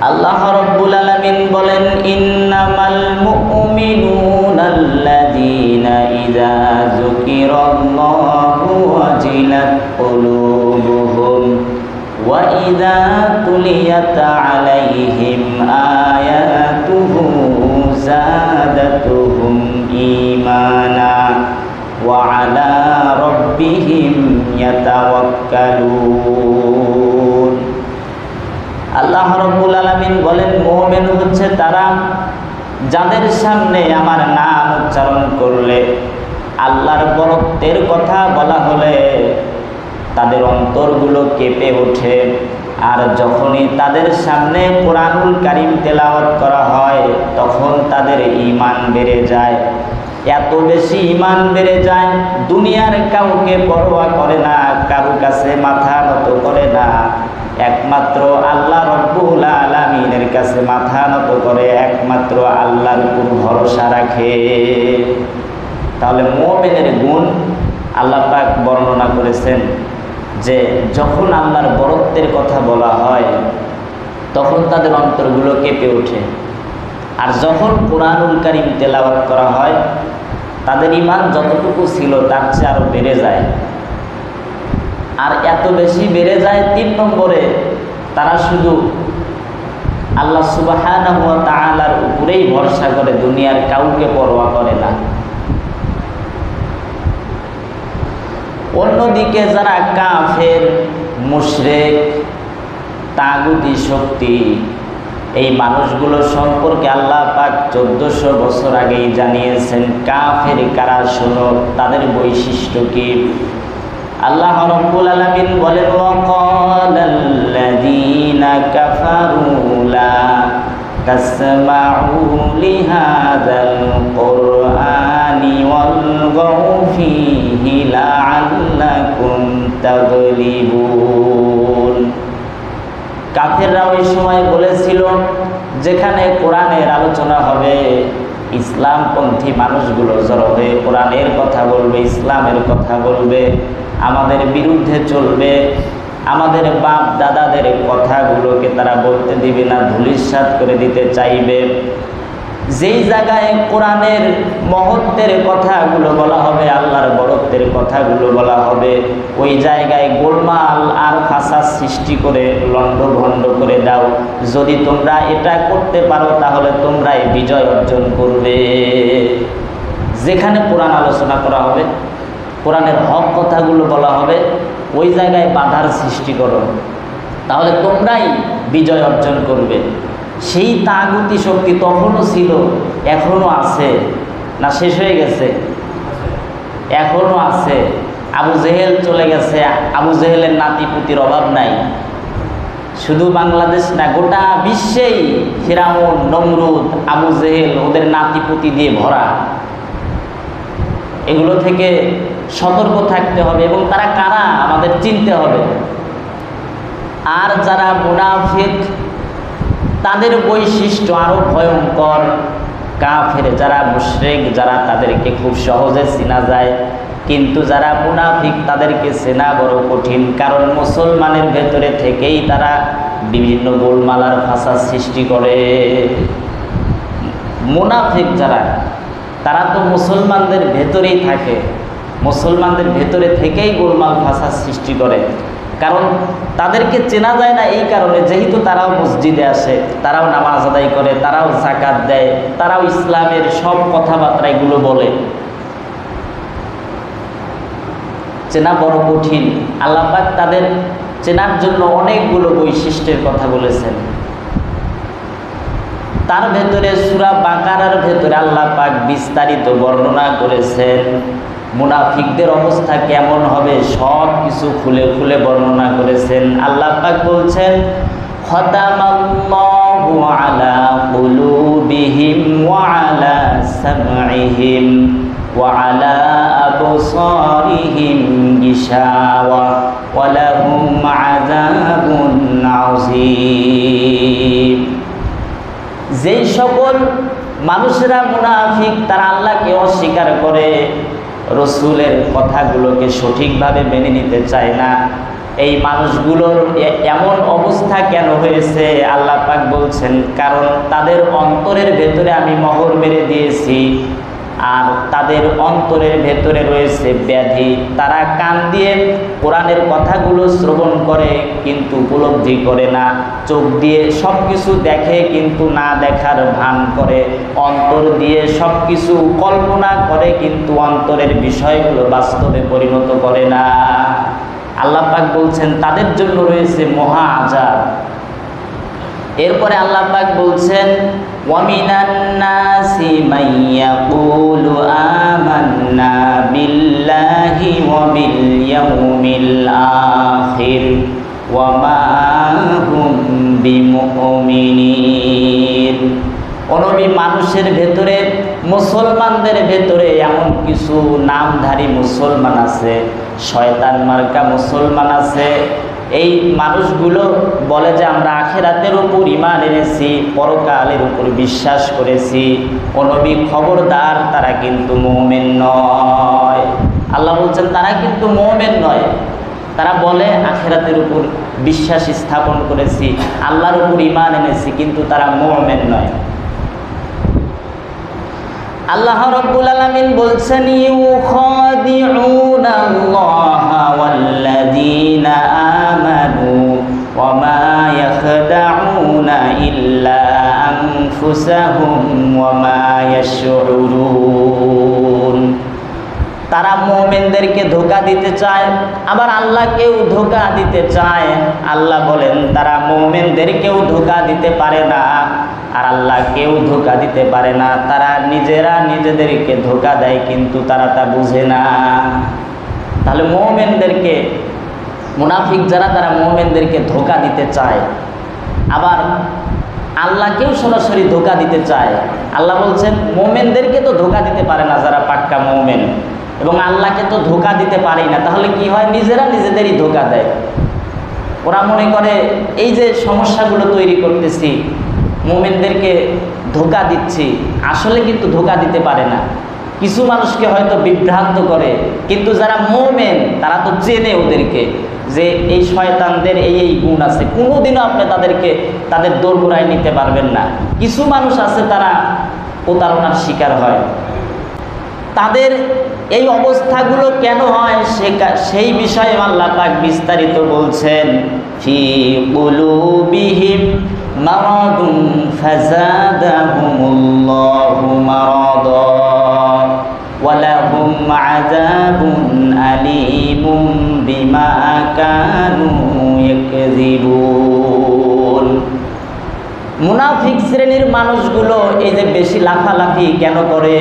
আল্লাহ রাব্বুল আলামিন বলেন, ইন্নামাল মুমিনুনাল্লাযীনা ইযা যুকিরাল্লাহু ওয়াজিলাত কুলুবুহুম ওয়া ইযা তুলিয়াত আলাইহিম আয়াতুহু যাদাতুহুম ঈমানা ওয়া আলা রাব্বিহিম ইয়াতাওয়াক্কালুন। আল্লাহ রাব্বুল আলামিন বলেন, মুমিন হচ্ছে তারা যাদের সামনে আমার নাম উচ্চারণ করলে, আল্লাহর বরত্বের কথা বলা হলে তাদের অন্তরগুলো কেঁপে ওঠে। আর যখনই তাদের সামনে কোরআনুল কারীম তেলাওয়াত করা হয় তখন তাদের ঈমান বেড়ে যায়। এত বেশি ঈমান বেড়ে যায়, দুনিয়ার কাউকে পরোয়া করে না, কারো কাছে মাথা নত করে না, একমাত্র আল্লাহ রাব্বুল আলামিনের কাছে মাথা নত করে, একমাত্র আল্লাহর উপর ভরসা রাখে। তাহলে মুমিনের গুণ আল্লাহ পাক বর্ণনা করেছেন যে যখন আল্লাহর বরত্বের কথা বলা হয় তখন তাদের অন্তরগুলো কেঁপে ওঠে। আর যখন কোরআনুল কারীম তেলাওয়াত করা হয় তাদের ঈমান যতটুকু ছিল তার চেয়ে আরও বেড়ে যায়। আর এত বেশি বেড়ে যায়, 3 নম্বরে তারা শুধু আল্লাহ সুবহানাহু ওয়া তাআলার উপরেই ভরসা করে, দুনিয়ার কাউকে পরোয়া করে না। অন্যদিকে যারা কাফের, মুশরিক, তাগুতি শক্তি, এই মানুষগুলো সম্পর্কে আল্লাহ পাক 1400 বছর আগেই জানিয়েছেন। কাফের কারা, শোনো তাদের বৈশিষ্ট্য কি। আল্লাহ রাব্বুল আলামিন বলেন, ওয়াকালাল্লাযীনা কাফারু লা তাসমাউ লিহাযাল কুরআনি ওয়ালগাউ ফীহি লাআল্লাকুম তাগলিবুন। কাফেররা ওই সময় বলেছিল, যেখানে কোরআনের আলোচনা হবে ইসলামপন্থী মানুষগুলো জড়ো হয়ে কোরআনের কথা বলবে, ইসলামের কথা বলবে, আমাদের বিরুদ্ধে চলবে, আমাদের বাপ দাদাদের কথাগুলোকে তারা বলতে দিবে না, ধূলিসাৎ করে দিতে চাইবে। যেই জায়গায় কোরআনের মহত্বের কথাগুলো বলা হবে, আল্লাহর বড়ত্বের কথাগুলো বলা হবে, ওই জায়গায় গোলমাল আর ফাসাদ সৃষ্টি করে লণ্ডভণ্ড করে দাও। যদি তোমরা এটা করতে পারো তাহলে তোমরাই বিজয় অর্জন করবে। যেখানে কোরআন আলোচনা করা হবে, কোরআনের হক কথাগুলো বলা হবে, ওই জায়গায় বাধার সৃষ্টি করো, তাহলে তোমরাই বিজয় অর্জন করবে। সেই তাগুতি শক্তি তখনও ছিল, এখনও আছে না? শেষ হয়ে গেছে? এখনও আছে। আবু জেহেল চলে গেছে, আবু জেহেলের নাতিপুতির অভাব নাই। শুধু বাংলাদেশ না, গোটা বিশ্বেই ফিরাউন, নমরুদ, আবু জেহেল, ওদের নাতিপুতি দিয়ে ভরা। এগুলো থেকে সতর্ক থাকতে হবে এবং তারা কারা আমাদের চিনতে হবে। আর যারা মুনাফিক, তাদের বৈশিষ্ট্য আরও ভয়ঙ্কর। কাফের যারা, মুশরিক যারা, তাদেরকে খুব সহজে চেনা যায়, কিন্তু যারা মুনাফিক তাদেরকে চেনা বড় কঠিন। কারণ মুসলমানের ভেতরে থেকেই তারা বিভিন্ন গোলমালার ফাসাদ সৃষ্টি করে। মুনাফিক যারা, তারা তো মুসলমানদের ভেতরেই থাকে, মুসলমানদের ভেতরে থেকেই গোলমাল ফাসাদ সৃষ্টি করে। কারণ তাদেরকে চেনা যায় না এই কারণে, যেহেতু তারাও মসজিদে আসে, তারাও নামাজ আদায় করে, তারাও যাকাত দেয়, তারাও ইসলামের সব কথাবার্তা এগুলো বলে। চেনা বড় কঠিন। আল্লাহ পাক তাদের চেনার জন্য অনেকগুলো বৈশিষ্ট্যের কথা বলেছেন। তার ভেতরে সূরা বাকারার ভেতরে আল্লাহ পাক বিস্তারিত বর্ণনা করেছেন। মুনাফিকদের অবস্থা কেমন হবে সব কিছু খুলে খুলে বর্ণনা করেছেন। আল্লাহ পাক বলছেন, খাতামাল্লাহু আলা কুলুবিহিম ওয়া আলা সামঈহিম ওয়া আলা আবসারিহিম গিশাওয়া ওয়া লাহুম আযাবুন আযীম। যেই সকল মানুষেরা মুনাফিক, তারা আল্লাহকে অস্বীকার করে, রসুলের কথাগুলোকে সঠিকভাবে মেনে নিতে চায় না, এই মানুষগুলোর এমন অবস্থা কেন হয়েছে? আল্লাহ পাক বলছেন, কারণ তাদের অন্তরের ভেতরে আমি মোহর মেরে দিয়েছি, আর তাদের অন্তরের ভেতরে রয়েছে ব্যাধি। তারা কান দিয়ে কোরআনের কথাগুলো শ্রবণ করে কিন্তু উপলব্ধি করে না, চোখ দিয়ে সব কিছু দেখে কিন্তু না দেখার ভান করে, অন্তর দিয়ে সব কিছু কল্পনা করে কিন্তু অন্তরের বিষয়গুলো বাস্তবে পরিণত করে না। আল্লাহ পাক বলছেন তাদের জন্য রয়েছে মহা আযাব। এরপরে আল্লাহ পাক বলছেন, ওয়ামিনান নাসি মাইয়াকুলু আমান্না বিল্লাহি ওয়া বিল ইয়াউমিল আখির ওয়া মা হুম বিমুমিনিন। অনবী মানুষের ভেতরে, মুসলমানদের ভেতরে এমন কিছু নামধারী মুসলমান আছে, শয়তান মার্কা মুসলমান আছে। এই মানুষগুলো বলে যে আমরা আখিরাতের উপর ঈমান এনেছি, পরকালের উপর বিশ্বাস করেছি। ও নবী খবরদার, তারা কিন্তু মুমিন নয়। আল্লাহ বলছেন তারা কিন্তু মুমিন নয়। তারা বলে আখিরাতের উপর বিশ্বাস স্থাপন করেছি, আল্লাহর উপর ঈমান এনেছি, কিন্তু তারা মুমিন নয়। আল্লাহ রাব্বুল আলামিন বলছেন, ইউখাদিউনাল্লাহা ওয়াল্লাযীনা আমানু ওয়া মা ইয়াখদাউনা ইল্লা আনফুসাহুম ওয়া মা ইয়াশউরুন। তারা মুমিনদেরকে ধোঁকা দিতে চায়, আবার আল্লাহকেও ধোঁকা দিতে চায়। আল্লাহ বলেন তারা মুমিনদেরকেও ধোঁকা দিতে পারে না, আর আল্লাহকেও ধোঁকা দিতে পারে না। তারা নিজেরা নিজেদেরকে ধোঁকা দেয়, কিন্তু তারা তা বুঝে না। তাহলে মুমিনদেরকে, মুনাফিক যারা, তারা মুমিনদেরকে ধোঁকা দিতে চায়, আবার আল্লাহকেও সরাসরি ধোঁকা দিতে চায়। আল্লাহ বলছেন মুমিনদেরকে তো ধোঁকা দিতে পারে না যারা পাক্কা মুমিন, এবং আল্লাহকে তো ধোঁকা দিতে পারেই না। তাহলে কি হয়? নিজেরা নিজেদেরই ধোঁকা দেয়। ওরা মনে করে এই যে সমস্যাগুলো তৈরি করতেছি, মুমিনদেরকে ধোঁকা দিচ্ছি, আসলে কিন্তু ধোঁকা দিতে পারে না। কিছু মানুষকে হয়তো বিভ্রান্ত করে, কিন্তু যারা মুমিন তারা তো চেনে ওদেরকে, যে এই শয়তানদের এই গুণ আছে, কোনোদিনও আপনি তাদেরকে তাদের দোরগোড়ায় নিতে পারবেন না। কিছু মানুষ আছে তারা প্রতারণার শিকার হয়। তাদের এই অবস্থাগুলো কেন হয় সেই বিষয়ে আল্লাহ পাক বিস্তারিত বলছেন, ফি কুলুবিহিম মারাদুন ফাযাদাহুমুল্লাহু মারাদা ওয়া লাহুম আযাবুন আলীমুম বিমা কানু ইয়াকযিবুন। মুনাফিক শ্রেণীর মানুষগুলো এই যে বেশি লাফালাফি কেন করে,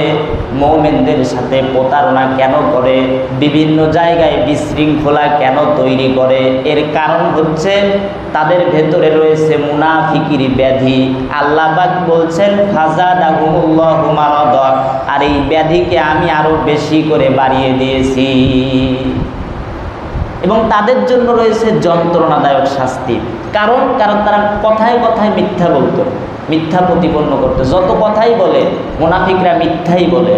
মুমিনদের সাথে প্রতারণা কেন করে, বিভিন্ন জায়গায় বিশৃঙ্খলা কেন তৈরি করে, এর কারণ হচ্ছে তাদের ভেতরে রয়েছে মুনাফিকির ব্যাধি। আল্লাহ পাক বলছেন ফাযাদাহুমুল্লাহু মারাদা, আর এই ব্যাধিকে আমি আরো বেশি করে বাড়িয়ে দিয়েছি, এবং তাদের জন্য রয়েছে যন্ত্রণাদায়ক শাস্তি। কারণ তারা কথায় কথায় মিথ্যা বলতো, মিথ্যা প্রতিপন্ন করতো। যত কথাই বলে মুনাফিকরা মিথ্যাই বলে।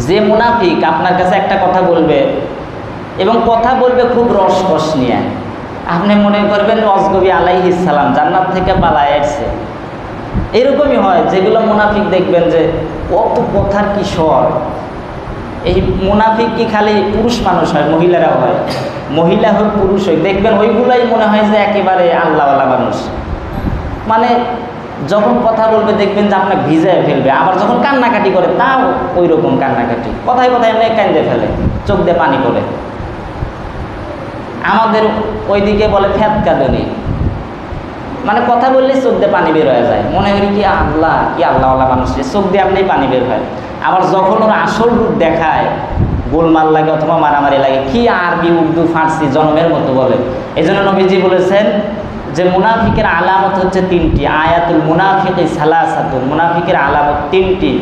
যে মুনাফিক আপনার কাছে একটা কথা বলবে, এবং কথা বলবে খুব রসকস নিয়ে, আপনি মনে করবেন অজগবি আলাইহিস সালাম জান্নাত থেকে পালায় আসছে। এরকমই হয়, যেগুলো মুনাফিক দেখবেন যে কত কথার কি স্বর। এই মুনাফিক কি খালি পুরুষ মানুষ হয়? মহিলারাও হয়, মহিলা হোক পুরুষ হোক, দেখবেন ওইগুলাই মনে হয় যে একেবারে আল্লাহওয়ালা মানুষ। মানে যখন কথা বলবে দেখবেন যে আপনাকে ভিজায় ফেলবে, আবার যখন কান্নাকাটি করে তাও ওই রকম কান্নাকাটি, কথায় কথায় এমনি কান্দে ফেলে, চোখ দিয়ে পানি পড়ে। আমাদের ওইদিকে বলে ফ্যাতকাদনি, মানে কথা বললে চোখ দিয়ে পানি বের হয়ে যায়, মনে করি কি আল্লাহওয়ালা মানুষ, চোখ দিয়ে আপনি পানি বের হয়। আবার যখন ওরা আসল রূপ দেখায়, গোলমাল লাগে অথবা মারামারি লাগে, কি আরবি উর্দু ফার্সি জন্মের মতো বলে। এই জন্য নবীজি বলেছেন যে মুনাফিকের আলামত হচ্ছে তিনটি। আয়াতুল মুনাফিক সালাসাতুন, মুনাফিকের আলামত তিনটি।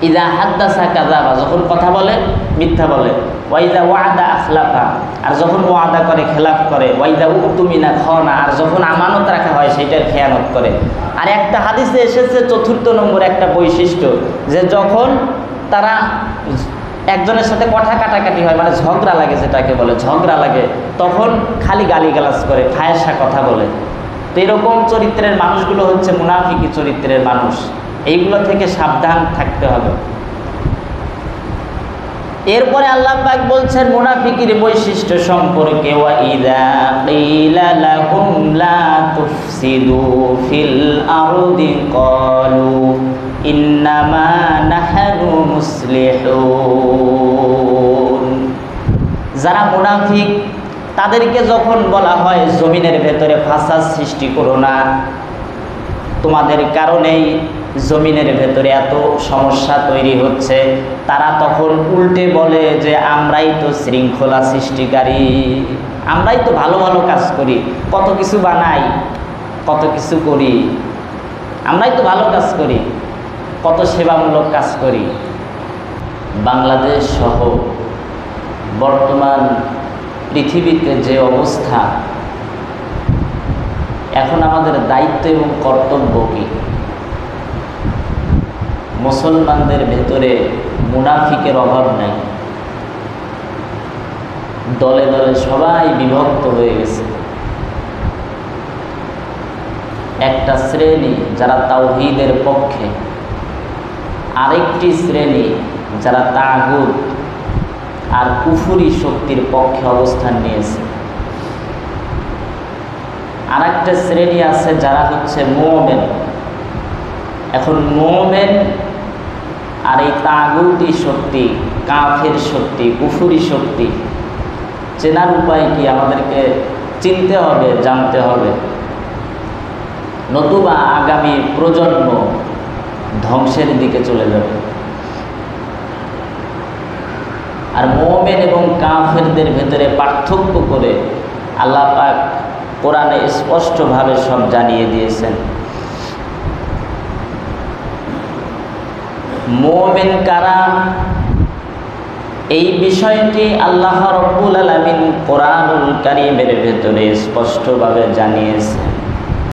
ইদা হাদ্দাসা কাযাবা, যখন কথা বলে মিথ্যা বলে। ওয়াইদা ওয়াদা আখলাফা, আর যখন ওয়াদা করে খেলাফ করে। ওয়াইদা উতুমিনা খানা, আর যখন আমানত রাখা হয় সেটার খেয়ানত করে। আর একটা হাদিসে এসেছে চতুর্থ নম্বর একটা বৈশিষ্ট্য, যে যখন তারা একজনের সাথে কথা কাটাকাটি হয়, মানে ঝগড়া লাগে, যেটাকে বলে ঝগড়া লাগে, তখন খালি গালিগালাজ করে, ফায়সা কথা বলে। তো এরকম চরিত্রের মানুষগুলো হচ্ছে মুনাফিকি চরিত্রের মানুষ। এইগুলো থেকে সাবধান থাকতে হবে। এরপরে আল্লাহ পাক বলছেন মুনাফিকির বৈশিষ্ট্য সম্পর্কে, ওয়া ইযা কিলা লাহুম লা তুফসিদু ফিল আরদি ক্বালু ইন্নামা নাহনু মুসলিহুন। যারা মুনাফিক তাদেরকে যখন বলা হয় জমিনের ভেতরে ফাসাদ সৃষ্টি করো না, তোমাদের কারণেই জমিনের ভেতরে এত সমস্যা তৈরি হচ্ছে, তারা তখন উল্টে বলে যে আমরাই তো শৃঙ্খলা সৃষ্টিকারী, আমরাই তো ভালো ভালো কাজ করি, কত কিছু বানাই, কত কিছু করি, আমরাই তো ভালো কাজ করি, কত সেবামূলক কাজ করি। বাংলাদেশ সহ বর্তমান পৃথিবীতে যে অবস্থা, এখন আমাদের দায়িত্ব এবং কর্তব্য কি? মুসলমানদের ভেতরে মুনাফিকের অভাব নাই, দলে দলে সবাই বিভক্ত হয়ে গেছে। একটা শ্রেণী যারা তাওহীদের পক্ষে, আরেকটি শ্রেণী যারা তাগুত আর কুফরি শক্তির পক্ষে অবস্থান নিয়েছে, আরেকটা শ্রেণী আছে যারা হচ্ছে মুমিন। এখন মুমিন আর এই তাগুতি শক্তি, কাফের শক্তি, কুফরি শক্তি চেনার উপায় কি? আমাদেরকে চিনতে হবে, জানতে হবে, নতুবা আগামী প্রজন্ম ধ্বংসের দিকে চলে যাবে। আর মুমিন এবং কাফেরদের ভেতরে পার্থক্য করে আল্লাহ পাক কোরআনে স্পষ্টভাবে সব জানিয়ে দিয়েছেন। মুমিন কারা, এই বিষয়টি আল্লাহ রাব্বুল আলামিন কোরআনুল কারীমের ভেতরে স্পষ্টভাবে জানিয়েছেন।